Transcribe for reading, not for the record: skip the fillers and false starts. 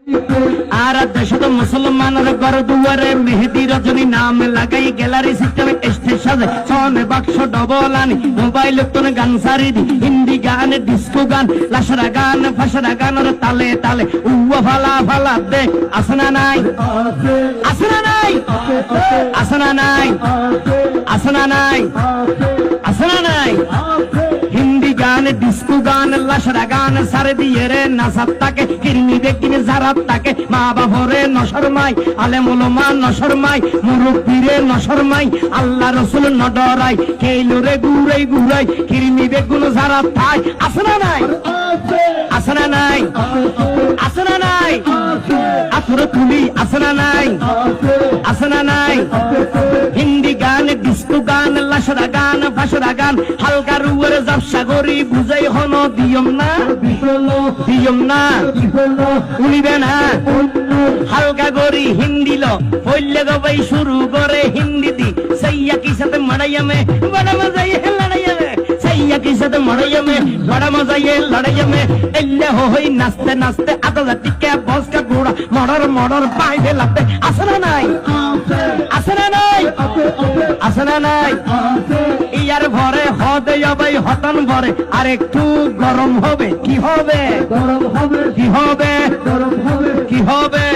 আর দেশত মুসলমানের ঘর দুয়ারে মেহেদি রজনী নাম লাগাই গ্যালারি সিস্টেমে স্টেজ সাজে সনে বাক্স ডবল আনি মোবাইল তোনে গান সারি দি হিন্দি গান ডিস্কো গান লাশরা গান ফাশরা গানের তালে তালে উয়া ফালা ফালা দে আসনা নাই আসনা নাই আসনা নাই আসনা নাই আসনা নাই হিন্দি গান ডিস্কো গান লাশরা গান সারে দিয়ে রে নাসাত্তাকে কিরমি দেখিনে জারাত্তাকে মা বাবরে নশরমাই আলেম উলামা নশরমাই মুরব্বিরে নশরমাই আল্লাহ রাসূল নডরাই কেইলরে গুরাই গুরাই কিরমি বেগুন জারাত্তাই আসনা নাই আসনা নাই আসনা নাই আতর তুলি আসনা নাই আসনা নাই হিন্দি গান ডিস্কো গান লাশরা গান ফাশরা গান হালকা রুয়ের জাবসা গরি বুঝাই হন দিয়ম না উনিবে না হালকা গরি হিন্দি লো হইলে গবাই শুরু করে হিন্দি দি সাইয়া কি সাথে মারাইয়া মে বড় মজা ये लड़ाइया में सैया की साथ मड़ाइया में बड़ा मजा ये लड़ाइया में एल्ले होई नाचते नाचते आधा टिके बस का घोड़ा मर्डर मर्डर पाई दे लगते আসনা নাই আসনা নাই আসনা নাই ইয়ার ভরে হদে যাবে হতন ভরে আর একটু গরম হবে কি হবে গরম হবে কি হবে গরম হবে কি হবে